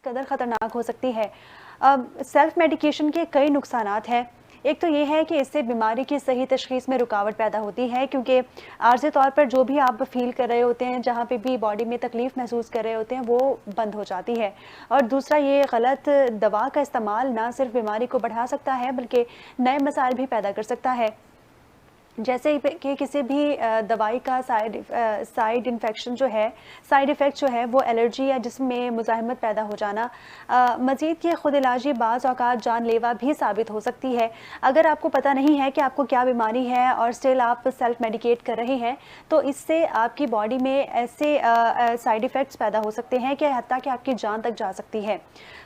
कदर ख़तरनाक हो सकती है। सेल्फ मेडिकेशन के कई नुकसानात हैं। एक तो ये है कि इससे बीमारी की सही तशख़ीस में रुकावट पैदा होती है, क्योंकि आर्ज़ी तौर पर जो भी आप फ़ील कर रहे होते हैं, जहाँ पे भी बॉडी में तकलीफ़ महसूस कर रहे होते हैं, वो बंद हो जाती है। और दूसरा, ये गलत दवा का इस्तेमाल ना सिर्फ बीमारी को बढ़ा सकता है, बल्कि नए मसाइल भी पैदा कर सकता है। जैसे कि किसी भी दवाई का साइड इन्फेक्शन जो है, साइड इफ़ेक्ट जो है, वो एलर्जी या जिस्म में मुज़ाहमत पैदा हो जाना। मज़ीद ये खुद इलाजी बाज़ औक़ात जानलेवा भी साबित हो सकती है। अगर आपको पता नहीं है कि आपको क्या बीमारी है और स्टिल आप सेल्फ मेडिकेट कर रहे हैं, तो इससे आपकी बॉडी में ऐसे साइड इफ़ेक्ट्स पैदा हो सकते हैं कि हत्ता कि आपकी जान तक जा सकती है,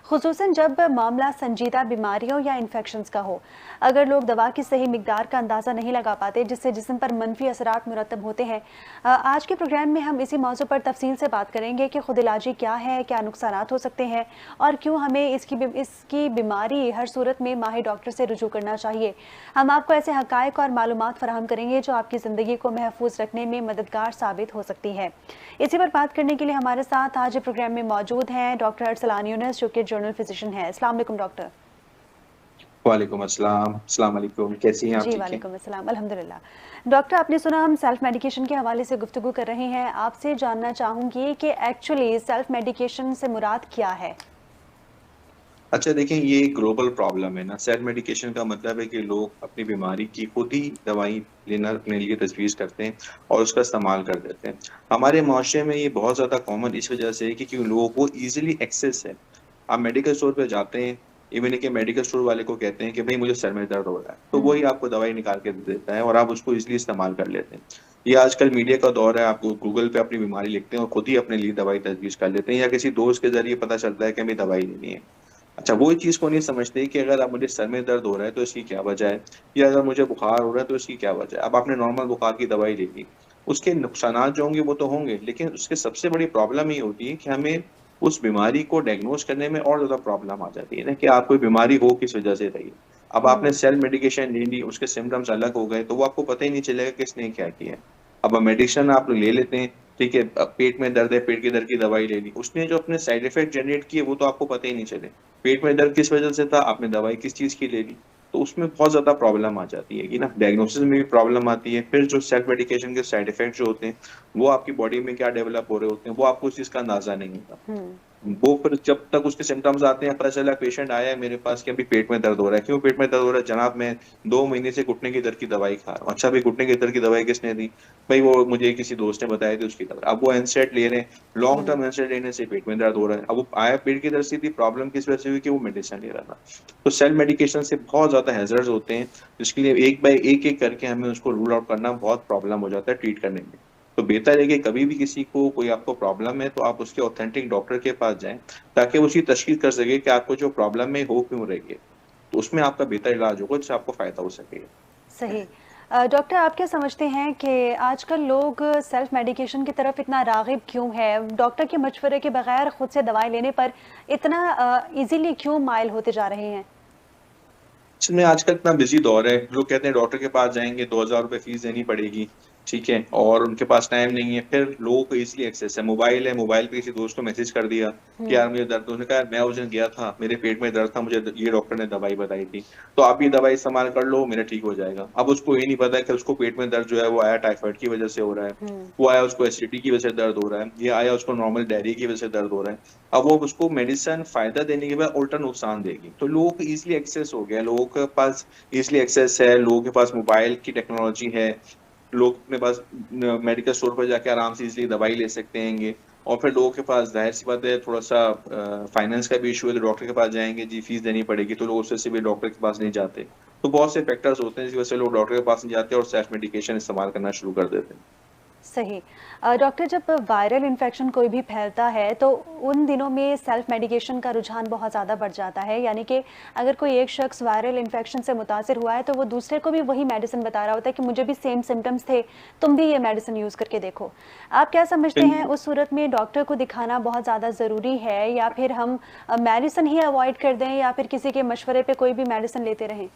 ख़ुसूसन जब मामला संजीदा बीमारियों या इन्फेक्शंस का हो। अगर लोग दवा की सही मिकदार का अंदाज़ा नहीं लगा पाते, जिससे जिस्म पर मनफी असरात मुरतब होते हैं। आज के प्रोग्राम में हम इसी मौजू पर तफसील से बात करेंगे कि खुद इलाजी क्या है, क्या नुकसानात हो सकते हैं और क्यों हमें इसकी बीमारी हर सूरत में माहिर डॉक्टर से रुजू करना चाहिए। हम आपको ऐसे हक़ाइक़ और मालूमात फराहम करेंगे जो आपकी ज़िंदगी को महफूज रखने में मददगार साबित हो सकती है। इसी पर बात करने के लिए हमारे साथ आज प्रोग्राम में मौजूद हैं डॉक्टर अरसलान यूनुस, जो कि जर्नल फिजिशियन है। अस्सलाम वालेकुम डॉक्टर। वालेकुम अस्सलाम, अस्सलाम वालेकुम, कैसी हैं आप? जी, ठीक हैं? वालेकुम अस्सलाम, अल्हम्दुलिल्लाह। डॉक्टर, आपने सुना हम सेल्फ मेडिकेशन के हवाले से गुफ्तगू कर रहे हैं। आपसे जानना चाहूँगी कि एक्चुअली सेल्फ मेडिकेशन से मुराद क्या है? अच्छा देखें, ये एक ग्लोबल प्रॉब्लम है ना। सेल्फ मेडिकेशन का मतलब है कि लोग अपनी बीमारी की खुद ही दवाई लेना अपने लिए तजवीज़ करते हैं और उसका इस्तेमाल कर देते हैं। हमारे माशरे में ये बहुत ज़्यादा कॉमन इस वजह से है कि लोगों को ईज़िली एक्सेस है। आप मेडिकल स्टोर पे जाते हैं, इवन कि मेडिकल स्टोर वाले को कहते हैं कि भई मुझे सर में दर्द हो रहा है, तो वही आपको दवाई निकाल के दे देता है और आप उसको ईज़िली इस्तेमाल कर लेते हैं। ये आजकल मीडिया का दौर है, आप गूगल पे अपनी बीमारी लिखते हैं और खुद ही अपने लिए दवाई तजवीज़ कर लेते हैं या किसी दोस्त के ज़रिए पता चलता है कि हमें दवाई लेनी है। अच्छा, वो इस चीज़ को नहीं समझते कि अगर अब मुझे सर में दर्द हो रहा है तो इसकी क्या वजह है, या अगर मुझे बुखार हो रहा है तो इसकी क्या वजह है। अब आपने नॉर्मल बुखार की दवाई ले ली, उसके नुकसानात जो होंगे वो तो होंगे, लेकिन उसकी सबसे बड़ी प्रॉब्लम ये होती है कि हमें उस बीमारी को डायग्नोज़ करने में और ज़्यादा प्रॉब्लम आ जाती है ना, कि आपको बीमारी हो किस वजह से रही है। अब आपने हुँ। सेल्फ मेडिकेशन ले ली, उसके सिम्पटम्स अलग हो गए, तो वो आपको पता ही नहीं चलेगा कि इसने क्या किया है। अब मेडिसिन आप ले लेते हैं, ठीक है, पेट में दर्द है, पेट के दर्द की दवाई ले ली, उसने जो अपने साइड इफ़ेक्ट जनरेट किए वो तो आपको पता ही नहीं चले। पेट में दर्द किस वजह से था, आपने दवाई किस चीज़ की ले ली, तो उसमें बहुत ज़्यादा प्रॉब्लम आ जाती है कि ना, डायग्नोसिस में भी प्रॉब्लम आती है। फिर जो सेल्फ मेडिकेशन के साइड इफ़ेक्ट जो होते हैं, वो आपकी बॉडी में क्या डेवलप हो रहे होते हैं, वो आपको उस चीज़ का अंदाज़ा नहीं होता। हुँ। वो फिर जब तक उसके सिम्पटम्स आते हैं, पता चला पेशेंट आया है मेरे पास कि अभी पेट में दर्द हो रहा है। क्यों पेट में दर्द हो रहा है? जनाब मैं 2 महीने से घुटने के दर्द की दवाई खा रहा हूँ। अच्छा, अभी घुटने के दर्द की दवाई किसने दी? भई वो मुझे किसी दोस्त ने बताई थी उसकी दवाई। अब वो एनसैड ले रहे हैं, लॉन्ग हुँ। टर्म एनसैड लेने से पेट में दर्द हो रहा है। अब वो आया पेट की दर्द से थी, प्रॉब्लम किस वजह से हुई कि वो मेडिसिन ले रहा था। तो सेल्फ मेडिकेशन से बहुत ज़्यादा हैज़र्ड्स होते हैं, जिसके लिए एक बाय एक-एक करके हमें उसको रूल आउट करना बहुत प्रॉब्लम हो जाता है ट्रीट करने में। तो बेहतर है कि कभी भी किसी को कोई आपको प्रॉब्लम है, तो आप उसके ऑथेंटिक डॉक्टर के पास जाएँ, ताकि वो उसकी तशख़ीस कर सके कि आपको जो प्रॉब्लम है हो क्यों रही है। तो उसमें आपका बेहतर इलाज होगा जिससे आपको फ़ायदा हो सकेगा। सही। डॉक्टर, आप क्या समझते हैं कि आजकल लोग सेल्फ मेडिकेशन की तरफ इतना राग़िब क्यों है? डॉक्टर के मशवरे के बगैर खुद से दवाई लेने पर इतना ईज़िली क्यों माइल होते जा रहे हैं? असल में आजकल इतना बिज़ी दौर है, लोग कहते हैं डॉक्टर के पास जाएँगे, 2000 रुपए फ़ीस देनी पड़ेगी, ठीक है? और उनके पास टाइम नहीं है। फिर लोगों को ईज़िली एक्सेस है, मोबाइल पे किसी दोस्त को मैसेज कर दिया कि हुँ। यार मुझे दर्द, उसने कहा मैं उस दिन गया था, मेरे पेट में दर्द था, मुझे ये डॉक्टर ने दवाई बताई थी, तो आप ये दवाई इस्तेमाल कर लो, मेरा ठीक हो जाएगा। अब उसको ये नहीं पता कि उसको पेट में दर्द जो है वो आया टाइफाइड की वजह से हो रहा है, हुँ। वो आया उसको एसिडिटी की वजह से दर्द हो रहा है, ये आया उसको नॉर्मल डायरिया की वजह से दर्द हो रहा है। अब वो उसको मेडिसिन फ़ायदा देने के बाद उल्टा नुकसान देगी। तो लोगों को ईज़िली एक्सेस हो गया है, लोगों के पास ईज़िली एक्सेस है, लोगों के पास मोबाइल की टेक्नोलॉजी है, लोग अपने पास मेडिकल स्टोर पर जाके आराम से ईज़िली दवाई ले सकते हैंगे। और फिर लोगों के पास ज़ाहिर-सी बात है थोड़ा-सा फाइनेंस का भी इश्यू है, तो डॉक्टर के पास जाएँगे, जी फीस देनी पड़ेगी, तो लोग उस वजह से भी डॉक्टर के पास नहीं जाते। तो बहुत से फैक्टर्स होते हैं जिस वजह से लोग डॉक्टर के पास नहीं जाते और सेल्फ मेडिकेशन इस्तेमाल करना शुरू कर देते हैं। सही। डॉक्टर, जब वायरल इन्फेक्शन कोई भी फैलता है तो उन दिनों में सेल्फ मेडिकेशन का रुझान बहुत ज़्यादा बढ़ जाता है, यानी कि अगर कोई एक शख्स वायरल इन्फेक्शन से मुतासिर हुआ है तो वो दूसरे को भी वही मेडिसिन बता रहा होता है कि मुझे भी सेम सिम्टम्स थे, तुम भी ये मेडिसिन यूज़ करके देखो। आप क्या समझते हैं, बिल्कुल। उस सूरत में डॉक्टर को दिखाना बहुत ज़्यादा ज़रूरी है, या फिर हम मेडिसिन ही अवॉइड कर दें, या फिर किसी के मशवरे पे कोई भी मेडिसिन लेते रहें?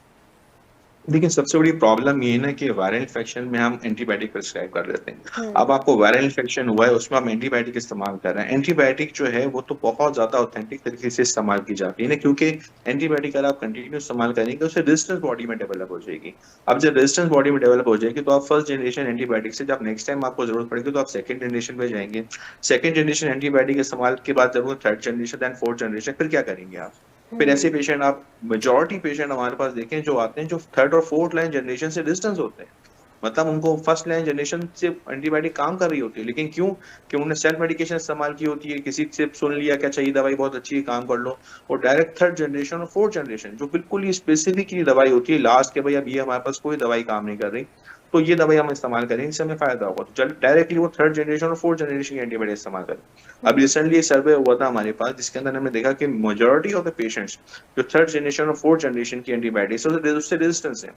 देखिए, सबसे बड़ी प्रॉब्लम ये है ना कि वायरल इन्फेक्शन में हम एंटीबायोटिक प्रिस्क्राइब कर देते हैं। हुँ, अब आपको वायरल इन्फेक्शन हुआ है, उसमें हम एंटीबायोटिक इस्तेमाल कर रहे हैं। एंटीबायोटिक जो है, वो तो बहुत ज़्यादा ऑथेंटिक तरीके से इस्तेमाल की जाती है ना, क्योंकि एंटीबायोटिक अगर आप कंटिन्यू इस्तेमाल करेंगे, उससे रेजिस्टेंस बॉडी में डेवलप हो जाएगी। अब जब रेजिस्टेंस बॉडी में डेवलप हो जाएगी, तो आप फर्स्ट जनरेशन एंटीबायोटिक से जब नेक्स्ट टाइम आपको ज़रूरत पड़ेगी, तो आप सेकंड जनरेशन पे जाएँगे। सेकंड जनरेशन एंटीबायोटिक इस्तेमाल के बाद जब वो third generation, then fourth generation, फिर क्या करेंगे आप? फिर ऐसे हुँ, पेशेंट आप मेजॉरिटी पेशेंट हमारे पास देखें जो आते हैं, जो थर्ड और फोर्थ लाइन जनरेशन से डिस्टेंस होते हैं। मतलब उनको फर्स्ट लाइन जनरेशन से एंटीबायोटिक काम कर रही होती है, लेकिन क्यों? कि उन्होंने सेल्फ मेडिकेशन इस्तेमाल की होती है, किसी से सुन लिया कि अच्छा ये दवाई बहुत अच्छी है, काम कर लो। और डायरेक्ट थर्ड जनरेशन और फोर्थ जनरेशन जो बिल्कुल ही स्पेसिफिकली दवाई होती है लास्ट के, भाई अब ये हमारे पास कोई दवाई काम नहीं कर रही, तो ये दवाई हम इस्तेमाल करेंगे, इससे हमें फ़ायदा होगा। तो चल डायरेक्टली वो थर्ड जनरेशन और फोर्थ जनरेशन की एंटीबायोटिक इस्तेमाल करें। अब हुँ, रिसेंटली एक सर्वे हुआ था हमारे पास, जिसके अंदर हमने देखा कि मेजॉरिटी ऑफ द पेशेंट्स जो थर्ड जनरेशन और फोर्थ जनरेशन की एंटीबायोटिक्स उससे रेजिस्टेंस है।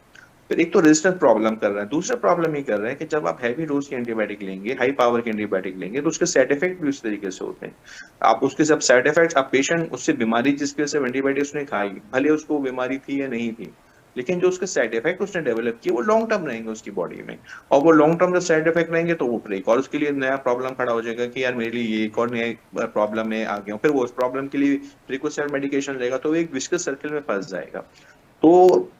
फिर एक तो रेजिस्टेंस प्रॉब्लम कर रहा है, दूसरा प्रॉब्लम ये कर रहा है कि जब आप हैवी डोज की एंटीबायोटिक लेंगे, हाई पावर की एंटीबायोटिक लेंगे, तो उसके साइड इफेक्ट भी उस तरीके से होते हैं। आप उसके सब साइड इफेक्ट्स, आप पेशेंट उससे बीमारी जिसकी वजह से एंटीबायोटिक उसने खाई, भले उसको बीमारी थी या नहीं थी, लेकिन जो उसके साइड इफेक्ट उसने डेवलप किए, वो लॉन्ग टर्म रहेंगे उसकी बॉडी में। और वो लॉन्ग टर्म जब साइड इफेक्ट रहेंगे, तो वो फिर एक और उसके लिए नया प्रॉब्लम खड़ा हो जाएगा कि यार मेरे लिए ये एक और नया प्रॉब्लम में आ गया हूँ। फिर वो उस प्रॉब्लम के लिए प्रिकॉशनरी मेडिकेशन लेगा, तो वो एक विस्कस सर्किल में फँस जाएगा। तो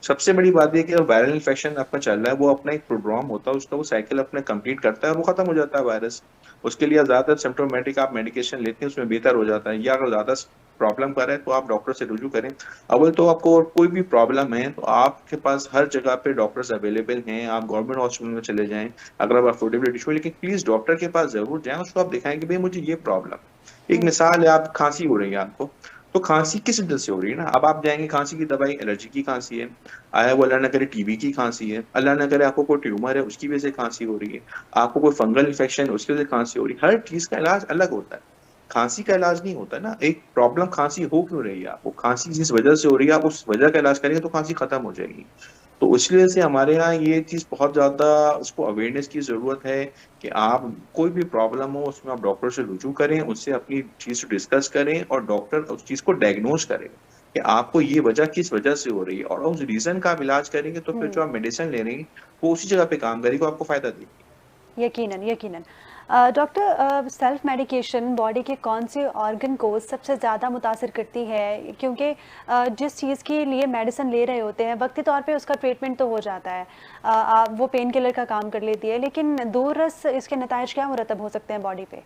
सबसे बड़ी बात ये है कि अगर वायरल इन्फेक्शन आपका चल रहा है, वो अपना एक प्रोड्रॉम होता है, उसका वो साइकिल अपना कंप्लीट करता है और वो खत्म हो जाता है वायरस। उसके लिए ज़्यादातर सिम्प्टोमेटिक आप मेडिकेशन लेते हैं, उसमें बेहतर हो जाता है, या अगर ज़्यादा प्रॉब्लम कर रहा है, तो आप डॉक्टर से रुजू करें। अव्वल तो आपको और कोई भी प्रॉब्लम है, तो आपके पास हर जगह पे डॉक्टर्स अवेलेबल हैं, आप गवर्नमेंट हॉस्पिटल में चले जाएँ, अगर आप अफोर्डेबल इश्यू है, लेकिन प्लीज़ डॉक्टर के पास ज़रूर जाएँ, उसको आप दिखाएँ कि भई मुझे ये प्रॉब्लम। एक हुँ, मिसाल है, आप खाँसी हो रही है आपको, तो खाँसी किस वजह से हो रही है ना, अब आप जाएँगे खाँसी की दवाई, एलर्जी की खाँसी है, आया वो अल्लाह ना करे टीबी की खाँसी है, अल्लाह ना करे आपको कोई ट्यूमर है उसकी वजह से खाँसी हो रही है, आपको कोई फंगल इन्फेक्शन है उसकी वजह से खाँसी हो रही है, हर चीज़ का इलाज अलग होता है। खाँसी का इलाज नहीं होता ना, एक प्रॉब्लम खाँसी हो क्यों रही है आपको? खाँसी जिस वजह से हो रही है, आप उस वजह का इलाज करेंगे तो खाँसी खत्म हो जाएगी। तो इस वजह से हमारे यहाँ ये चीज़ बहुत ज़्यादा उसको अवेयरनेस की ज़रूरत है कि आप कोई भी प्रॉब्लम हो उसमें आप डॉक्टर से रुजू करें, उससे अपनी चीज़ डिस्कस करें और डॉक्टर उस चीज़ को डायग्नोज़ करे कि आपको ये वजह किस वजह से हो रही है, और उस रीज़न का आप इलाज करेंगे, तो फिर जो हुँ। आप मेडिसिन ले रही हैं, वो उसी जगह पे काम करेगी, वो आपको फ़ायदा देगी। यकीनन, यकीनन। डॉक्टर, सेल्फ मेडिकेशन बॉडी के कौन से ऑर्गन को सबसे ज़्यादा मुतासिर करती है? क्योंकि जिस चीज़ के लिए मेडिसिन ले रहे होते हैं, वक़्ती तौर पे उसका ट्रीटमेंट तो हो जाता है। वो पेन किलर का काम कर लेती है, लेकिन दूररस इसके नताइज क्या मुरतब हो सकते हैं बॉडी पे?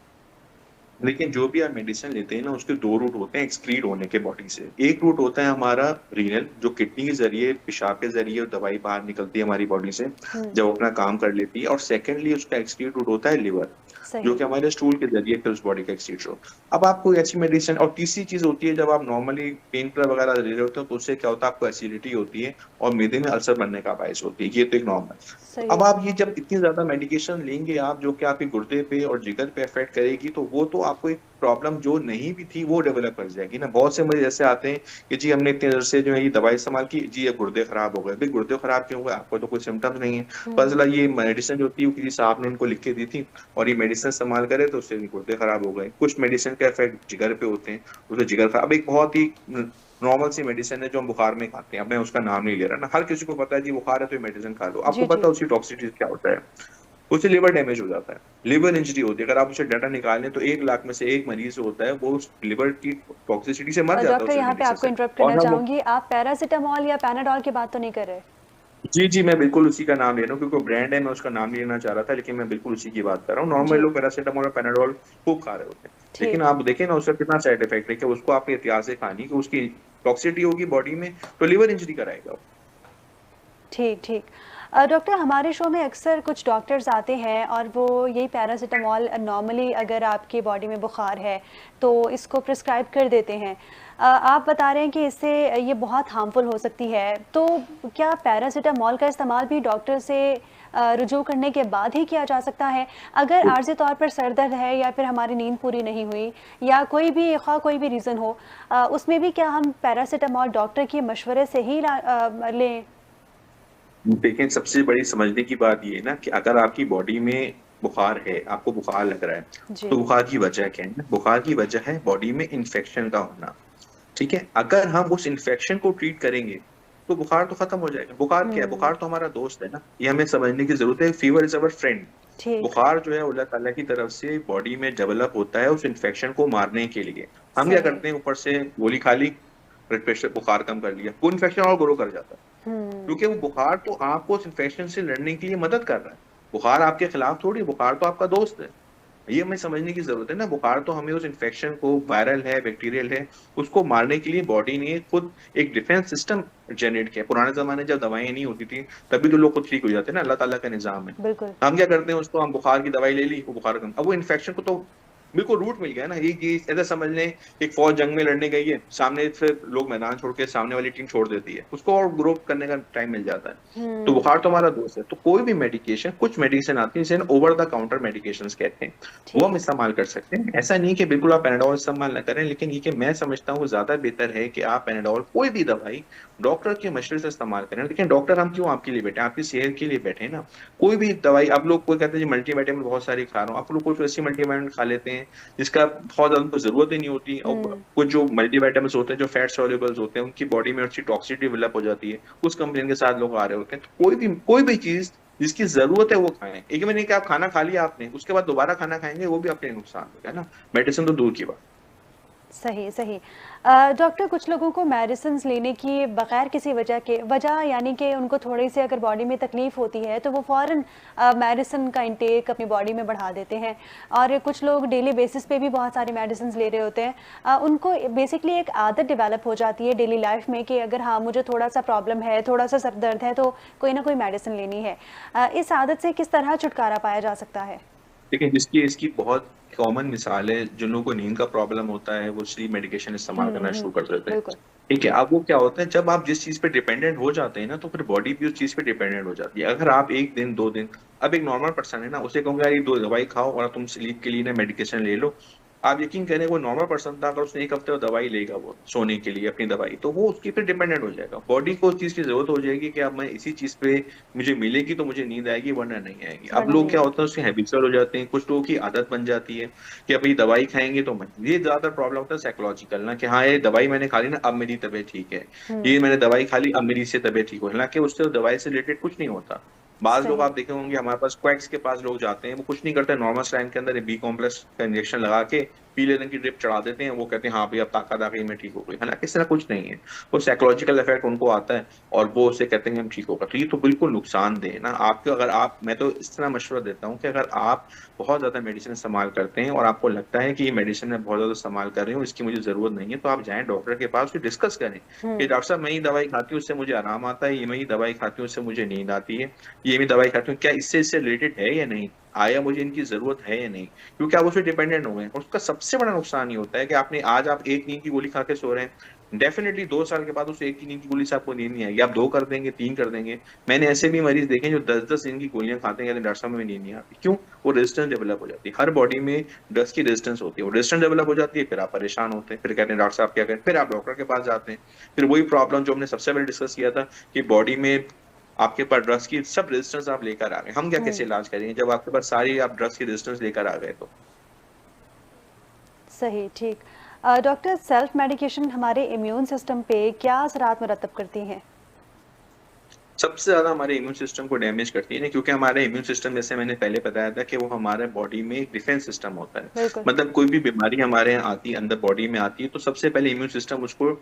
लेकिन जो भी आप मेडिसिन लेते हैं ना, उसके 2 रूट होते हैं एक्सक्रीट होने के बॉडी से। एक रूट होता है हमारा रीनल, जो किडनी के ज़रिए, पेशाब के ज़रिए दवाई बाहर निकलती है हमारी बॉडी से, हुँ, जब अपना काम कर लेती है, और सेकंडली उसका एक्सक्रीट रूट होता है लिवर, जो सही। कि हमारे स्टूल के ज़रिए फिर उस बॉडी का एक्सक्रीट हो। अब आप कोई ऐसी मेडिसिन, और तीसरी चीज़ होती है, जब आप नॉर्मली पेन किलर वगैरह ले रहे होते हो, तो उससे क्या होता है, आपको एसिडिटी होती है और मैदे में अल्सर बनने का बायस होती है। ये तो एक नॉर्मल। तो सही अब है। आप ये जब इतनी ज़्यादा मेडिकेशन लेंगे आप, जो कि आपके गुर्दे पे और जिगर पे इफ़ेक्ट करेगी, तो वो तो आपको एक प्रॉब्लम जो नहीं भी थी, वो डेवलप कर जाएगी ना। बहुत से मरीज़ ऐसे आते हैं कि जी हमने इतने अरसे जो है ये दवाई इस्तेमाल की, जी ये गुर्दे खराब हो गए। भई गुर्दे खराब क्यों हुए? आपको तो कोई सिम्पटम्स नहीं है। पता हुँ, चला ये मेडिसिन जो थी, वो किसी साहब ने इनको लिख के दी थी, और ये मेडिसिन इस्तेमाल करे, तो उससे गुर्दे खराब हो गए। कुछ मेडिसिन का इफ़ेक्ट जिगर पे होते हैं, उससे जिगर खराब। अब एक बहुत ही नॉर्मल सी मेडिसिन है जो हम बुखार में खाते हैं, अब मैं उसका नाम नहीं ले रहा ना, हर किसी को पता है जी बुखार है तो ये मेडिसिन खा लो। आपको जी, पता जी। है उसकी टॉक्सिसिटी क्या होता है? उससे लिवर डैमेज हो जाता है, लिवर इंजरी होती है। अगर आप उसे डाटा निकालें, तो 1 लाख में से 1 मरीज़ जो होता है, वो उस लिवर की टॉक्सिसिटी से मर जाता है डॉक्टर, उस यहाँ पे मेडिसिन आपको से। इंटरप्ट और करना हम चाहूँगी। आप पैरासिटामॉल या पैनाडोल की बात तो नहीं कर रहे? जी, जी, मैं बिल्कुल उसी का नाम ले रहा हूँ, क्योंकि वो ब्रांड है, मैं उसका नाम नहीं लेना चाह रहा था, लेकिन मैं बिल्कुल उसी की बात कर रहा हूँ। नॉर्मल जी, लोग पैरासिटामोल और पैनाडोल खूब खा रहे होते हैं। लेकिन ठीक। आप देखें ना, उसका कितना साइड इफ़ेक्ट है कि उसको आपने एहतियात से खानी, कि उसकी टॉक्सिसिटी होगी बॉडी में, तो लिवर इंजरी कराएगा वो। ठीक, ठीक। डॉक्टर, हमारे शो में अक्सर कुछ डॉक्टर्स आते हैं और वो यही पैरासिटामॉल, नॉर्मली अगर आपकी बॉडी में बुखार है तो इसको प्रिस्क्राइब कर देते हैं। आप बता रहे हैं कि इससे ये बहुत हार्मफुल हो सकती है, तो क्या पैरासिटामॉल का इस्तेमाल भी डॉक्टर से रुजू करने के बाद ही किया जा सकता है? अगर आर्ज़ी तौर पर सर दर्द है या फिर हमारी नींद पूरी नहीं हुई या कोई भी रीज़न हो, उसमें भी क्या हम पैरासिटामॉल डॉक्टर के मशवरे से ही लें? देखिए, सबसे बड़ी समझने की बात ये है ना कि अगर आपकी बॉडी में बुखार है, आपको बुखार लग रहा है, तो जी। बुखार की वजह क्या है ना? बुखार की वजह है बॉडी में इन्फेक्शन का होना, ठीक है? अगर हम उस इन्फेक्शन को ट्रीट करेंगे, तो बुखार तो खत्म हो जाएगा। बुखार क्या है? हम्म। बुखार तो हमारा दोस्त है ना, ये हमें समझने की जरूरत है। Fever is our friend. ठीक। बुखार जो है अल्लाह ताला की तरफ से बॉडी में डेवलप होता है उस इन्फेक्शन को मारने के लिए। हम क्या सही। करते हैं, ऊपर से गोली खा ली, ब्लड प्रेशर बुखार कम कर लिया, वो इन्फेक्शन और ग्रो कर जाता है। हम्म। क्योंकि वो बुखार तो आपको उस इन्फेक्शन से लड़ने के लिए मदद कर रहा है। बुखार आपके खिलाफ थोड़ी, बुखार तो आपका दोस्त है। ये हमें समझने की जरूरत है ना। बुखार तो हमें उस इन्फेक्शन को, वायरल है बैक्टीरियल है, उसको मारने के लिए बॉडी ने खुद एक डिफेंस सिस्टम जनरेट किया। पुराने जमाने जब दवाएं नहीं होती थी तभी तो लोग खुद ठीक हो जाते हैं ना, अल्लाह ताला का निजाम है। बिल्कुल। हम क्या करते हैं, उसको हम बुखार की दवाई ले ली, वो बुखार कम, अब वो इन्फेक्शन को तो बिल्कुल रूट मिल गया ना। ये चीज ऐसा समझ लें, एक फौज जंग में लड़ने गई है, सामने से लोग मैदान छोड़ के सामने वाली टीम छोड़ देती है, उसको और ग्रो करने का टाइम मिल जाता है। तो हम्म। बुखार तो हमारा दोस्त है। तो कोई भी मेडिकेशन, कुछ मेडिसिन आती है जिसे ओवर द काउंटर मेडिकेशन कहते हैं, वो हम ठीक। इस्तेमाल कर सकते हैं। ऐसा नहीं कि बिल्कुल आप पेनाडोल इस्तेमाल ना करें, लेकिन ये कि मैं समझता हूँ ज्यादा बेहतर है कि आप पेनाडोल, कोई भी दवाई डॉक्टर के मशवरे से इस्तेमाल करें। लेकिन डॉक्टर हम क्यों आपके लिए बैठे हैं? आपकी सेहत के लिए बैठे हैं ना। कोई भी दवाई, आप लोग कोई कहते हैं जी मल्टीविटामिन बहुत सारी खा रहा हूँ, आप लोग कुछ ऐसी मल्टीविटामिन खा लेते हैं जिसका बहुत ज्यादा उनको जरूरत ही नहीं होती, और हम्म। कुछ जो मल्टीविटामिन होते हैं जो फैट सॉल्युबल्स होते हैं, उनकी बॉडी में अच्छी टॉक्सिसिटी डेवलप हो जाती है, उस कंप्लेन के साथ लोग आ रहे होते हैं। तो कोई भी चीज जिसकी जरूरत है वो खाएं। एक में नहीं कि आप खाना खा लिया आपने, उसके बाद दोबारा खाना खाएंगे, वो भी आपके लिए नुकसान होगा ना। मेडिसिन तो दूर की बात। सही सही। डॉक्टर, कुछ लोगों को मेडिसिन लेने की बगैर किसी वजह यानी कि उनको थोड़ी सी अगर बॉडी में तकलीफ होती है तो वो फ़ौरन मेडिसिन का इंटेक अपनी बॉडी में बढ़ा देते हैं, और कुछ लोग डेली बेसिस पे भी बहुत सारी मेडिसिन ले रहे होते हैं। उनको बेसिकली एक आदत डेवलप हो जाती है डेली लाइफ में कि अगर हाँ मुझे थोड़ा सा प्रॉब्लम है, थोड़ा सा सर दर्द है, तो कोई ना कोई मेडिसिन लेनी है। इस आदत से किस तरह छुटकारा पाया जा सकता है? देखिए, जिसकी इसकी बहुत कॉमन मिसाल है, जिन लोगों को नींद का प्रॉब्लम होता है वो स्लीप मेडिकेशन इस्तेमाल करना शुरू कर देते हैं। बिल्कुल। ठीक है, अब वो क्या होता है, जब आप जिस चीज पे डिपेंडेंट हो जाते हैं ना, तो फिर बॉडी भी उस चीज पे डिपेंडेंट हो जाती है। अगर आप एक दिन 2 दिन, अब एक नॉर्मल पर्सन है ना, उसे कहूंगा यार ये 2 दवाई खाओ और तुम स्लीप के लिए ना मेडिकेशन ले लो, आप यकीन करें वो नॉर्मल पर्सन था, अगर उसने एक हफ्ते में दवाई लेगा वो सोने के लिए अपनी दवाई, तो वो उसकी फिर डिपेंडेंट हो जाएगा। बॉडी को उस चीज की जरूरत हो जाएगी कि अब मैं इसी चीज पे मुझे मिलेगी तो मुझे नींद आएगी, वरना नहीं आएगी। अब वरना लोग नहीं क्या आएगी। होता है, उसके हैबिचुअल हो जाते हैं, कुछ लोगों की आदत बन जाती है कि अब ये दवाई खाएंगे तो मैं, ये ज्यादा प्रॉब्लम होता है साइकोलॉजिकल ना, कि हाँ ये दवाई मैंने खा ली ना, अब मेरी तबीयत ठीक है, ये हम्म। मैंने दवाई खा ली अब मेरी इससे तबीयत ठीक हो, हालांकि उससे दवाई से रिलेटेड कुछ नहीं होता। बाज लोग सही। आप देखे होंगे हमारे पास क्वैक्स के पास लोग जाते हैं, वो कुछ नहीं करते, नॉर्मल स्लाइन के अंदर बी कॉम्प्लेक्स का इंजेक्शन लगा के पीले रंग की ड्रिप चढ़ा देते हैं, वो कहते हैं हाँ भाई अब ताकत आ गई, मैं ठीक हो गई। हालांकि इस तरह कुछ नहीं है, वो साइकोलॉजिकल इफेक्ट उनको आता है और वो उससे कहते हैं हम ठीक होगा। तो ये तो बिल्कुल नुकसानदेह है ना आपके। अगर आप, मैं तो इस तरह मशवरा देता हूँ कि अगर आप बहुत ज्यादा मेडिसिन इस्तेमाल करते हैं और आपको लगता है कि ये मेडिसिन मैं बहुत ज्यादा इस्तेमाल कर रही हूँ, इसकी मुझे जरूरत नहीं है, तो आप जाएं डॉक्टर के पास, फिर डिस्कस करें कि हम्म। डॉक्टर साहब मैं ये दवाई खाती हूँ उससे मुझे आराम आता है, ये मैं ये दवाई खाती हूँ उससे मुझे नींद आती है, ये मैं दवाई खाती हूँ क्या इससे रिलेटेड है या नहीं, आया मुझे इनकी जरूरत है या नहीं। क्योंकि आप उससे डिपेंडेंट हो गए, और उसका सबसे बड़ा नुकसान ये होता है कि आपने आज आप एक नींद की गोली खा के सो रहे हैं, डेफिनेटली 2 साल के बाद उस एक की नींद की गोली से आपको नींद नहीं आएगी, आप 2 कर देंगे, 3 कर देंगे। मैंने ऐसे भी मरीज देखे जो 10-10 नींद की गोलियां खाते हैं, कहते हैं डॉक्टर साहब में नींद नहीं आती। क्यों? वो रेजिस्टेंस डेवलप हो जाती है, हर बॉडी में ड्रग्स की रेजिस्टेंस होती है, वो रेजिस्टेंस डेवलप हो जाती है, फिर आप परेशान होते हैं, फिर कहते हैं डॉक्टर साहब क्या करें, फिर आप डॉक्टर के पास जाते हैं। फिर वही प्रॉब्लम जो हमने सबसे पहले डिस्कस किया था कि बॉडी में आपके पास ड्रग्स की सब रेजिस्टेंस आप लेकर आ गए, हम क्या कैसे हम्म। इलाज करेंगे जब आपके पास सारी आप ड्रग्स की रेजिस्टेंस लेकर आ गए तो। सही। ठीक। डॉक्टर, सेल्फ मेडिकेशन हमारे इम्यून सिस्टम पे क्या असरात मरतब करती हैं? सबसे ज्यादा हमारे इम्यून सिस्टम को डैमेज करती है ना, क्योंकि हमारा इम्यून सिस्टम, जैसे मैंने पहले बताया था, कि वो हमारे बॉडी में एक डिफेंस सिस्टम होता है। बिल्कुल। मतलब कोई भी बीमारी हमारे यहाँ आती है, अंदर बॉडी में आती है, तो सबसे पहले इम्यून सिस्टम उसको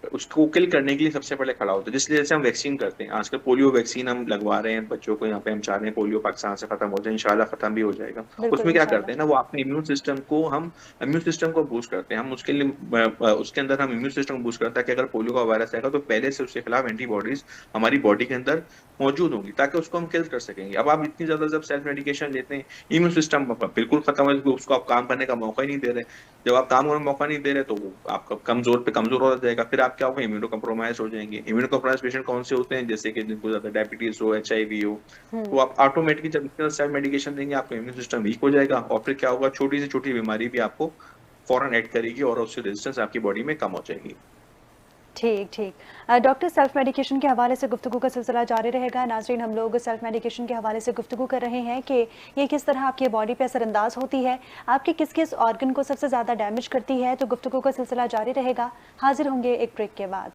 उसको किल करने के लिए सबसे पहले खड़ा होता है। जिसलिए जैसे हम वैक्सीन करते हैं, आजकल पोलियो वैक्सीन हम लगवा रहे हैं बच्चों को, यहाँ पे हम चाह रहे हैं पोलियो पाकिस्तान से खत्म हो जाए, इंशाल्लाह खत्म भी हो जाएगा। बिल्कुल उसमें क्या करते इंशाल्लाह। हैं ना, वो अपने इम्यून सिस्टम को बूस्ट करते हैं। हम उसके लिए उसके अंदर हम इम्यून सिस्टम बूस्ट करते हैं कि अगर पोलियो का वायरस आएगा तो पहले से उसके खिलाफ एंटीबॉडीज हमारी बॉडी के अंदर मौजूद होंगी, ताकि उसको हम किल कर सकेंगे। अब आप इतनी ज्यादा जब सेल्फ मेडिकेशन लेते हैं, इम्यून सिस्टम बिल्कुल खत्म है, उसको आप काम करने का मौका ही नहीं दे रहे। जब आप काम करने का मौका नहीं दे रहे तो वो आपका कमजोर पे कमजोर हो जाएगा, फिर आप क्या होगा, इम्यूनो कम्प्रोमाइज हो जाएंगे। इम्यूनो कम्प्रोमाइज पेशेंट कौन से होते हैं? जैसे कि जिनको ज्यादा डायबिटीज हो, HIV हो, हम्म। तो आप ऑटोमेटिकली जब इतना सेल्फ मेडिकेशन देंगे आपका इम्यून सिस्टम वीक हो जाएगा, और फिर क्या होगा, छोटी से छोटी बीमारी भी आपको फौरन ऐड करेगी और उससे रेजिस्टेंस आपकी बॉडी में कम हो जाएगी। ठीक ठीक। डॉक्टर, सेल्फ मेडिकेशन के हवाले से गुफ्तगू का सिलसिला जारी रहेगा। नाज़रीन, हम लोग सेल्फ मेडिकेशन के हवाले से गुफ्तगू कर रहे हैं कि ये किस तरह आपकी बॉडी पे असरअंदाज होती है, आपके किस किस ऑर्गन को सबसे ज़्यादा डैमेज करती है। तो गुफ्तगू का सिलसिला जारी रहेगा। हाजिर होंगे एक ब्रेक के बाद।